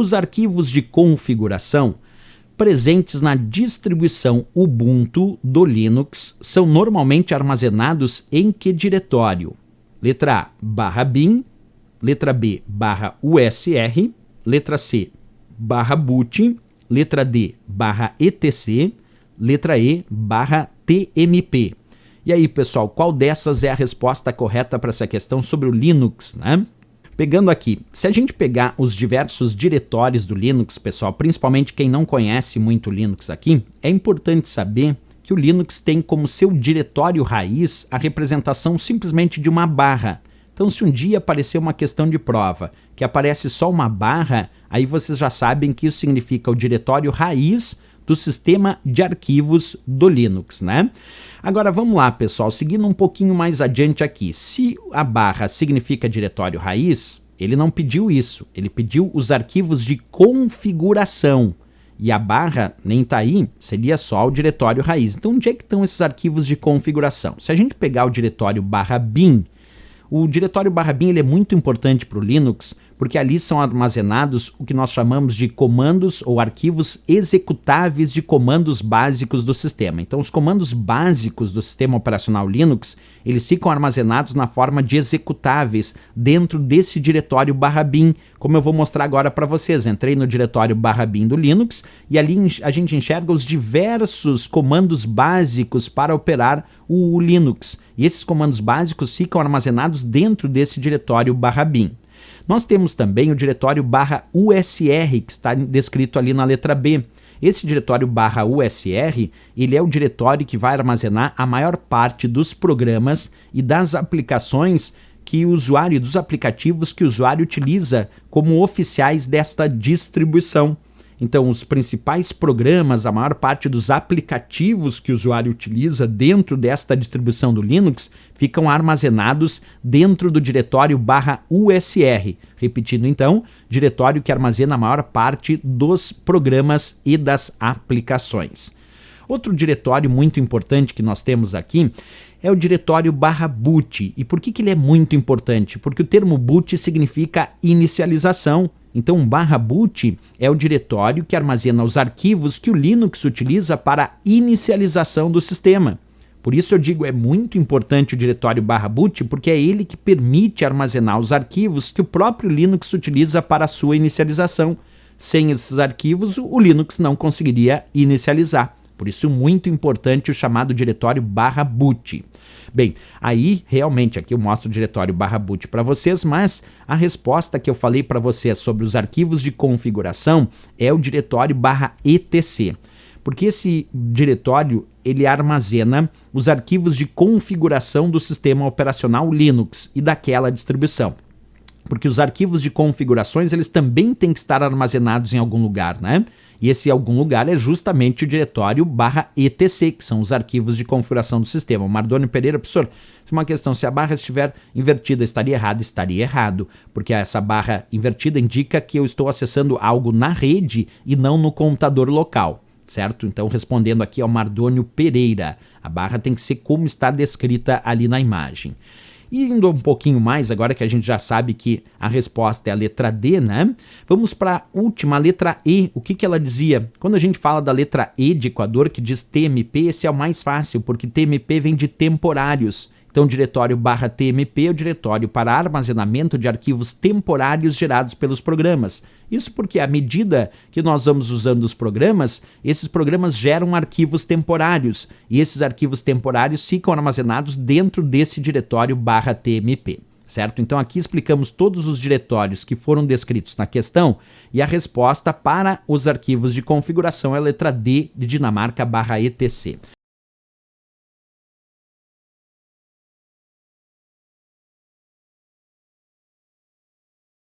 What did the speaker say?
Os arquivos de configuração presentes na distribuição Ubuntu do Linux são normalmente armazenados em que diretório? Letra A, /bin, letra B, /usr, letra C, /boot, letra D, /etc, letra E, /tmp. E aí, pessoal, qual dessas é a resposta correta para essa questão sobre o Linux, né? Pegando aqui, se a gente pegar os diversos diretórios do Linux, pessoal, principalmente quem não conhece muito o Linux aqui, é importante saber que o Linux tem como seu diretório raiz a representação simplesmente de uma barra. Então, se um dia aparecer uma questão de prova que aparece só uma barra, aí vocês já sabem que isso significa o diretório raiz do sistema de arquivos do Linux, né? Agora vamos lá, pessoal, seguindo um pouquinho mais adiante aqui. Se a barra significa diretório raiz, ele não pediu isso, ele pediu os arquivos de configuração. E a barra nem tá aí, seria só o diretório raiz. Então onde é que estão esses arquivos de configuração? Se a gente pegar o diretório /bin, o diretório /bin ele é muito importante para o Linux, porque ali são armazenados o que nós chamamos de comandos ou arquivos executáveis de comandos básicos do sistema. Então, os comandos básicos do sistema operacional Linux, eles ficam armazenados na forma de executáveis dentro desse diretório /bin, como eu vou mostrar agora para vocês. Entrei no diretório /bin do Linux e ali a gente enxerga os diversos comandos básicos para operar o Linux. E esses comandos básicos ficam armazenados dentro desse diretório /bin. Nós temos também o diretório /usr, que está descrito ali na letra B. Esse diretório /usr, ele é o diretório que vai armazenar a maior parte dos programas e das aplicações que o usuário, dos aplicativos que o usuário utiliza como oficiais desta distribuição. Então, os principais programas, a maior parte dos aplicativos que o usuário utiliza dentro desta distribuição do Linux ficam armazenados dentro do diretório /usr. Repetindo então, diretório que armazena a maior parte dos programas e das aplicações. Outro diretório muito importante que nós temos aqui é o diretório /boot. E por que ele é muito importante? Porque o termo boot significa inicialização. Então, /boot é o diretório que armazena os arquivos que o Linux utiliza para a inicialização do sistema. Por isso eu digo, é muito importante o diretório /boot, porque é ele que permite armazenar os arquivos que o próprio Linux utiliza para a sua inicialização. Sem esses arquivos, o Linux não conseguiria inicializar. Por isso, muito importante o chamado diretório /boot. Bem, aí realmente aqui eu mostro o diretório /boot para vocês, mas a resposta que eu falei para vocês sobre os arquivos de configuração é o diretório /etc. Porque esse diretório ele armazena os arquivos de configuração do sistema operacional Linux e daquela distribuição. Porque os arquivos de configurações eles também têm que estar armazenados em algum lugar, né? E esse algum lugar é justamente o diretório /etc, que são os arquivos de configuração do sistema. O Mardônio Pereira, professor, uma questão, se a barra estiver invertida, estaria errado? Estaria errado, porque essa barra invertida indica que eu estou acessando algo na rede e não no computador local, certo? Então, respondendo aqui ao Mardônio Pereira, a barra tem que ser como está descrita ali na imagem. E indo um pouquinho mais, agora que a gente já sabe que a resposta é a letra D, né? Vamos para a última, a letra E. O que ela dizia? Quando a gente fala da letra E de Equador, que diz TMP, esse é o mais fácil, porque TMP vem de temporários. Então, o diretório /tmp é o diretório para armazenamento de arquivos temporários gerados pelos programas. Isso porque, à medida que nós vamos usando os programas, esses programas geram arquivos temporários, e esses arquivos temporários ficam armazenados dentro desse diretório /tmp. Certo? Então, aqui explicamos todos os diretórios que foram descritos na questão, e a resposta para os arquivos de configuração é a letra D de Dinamarca /etc.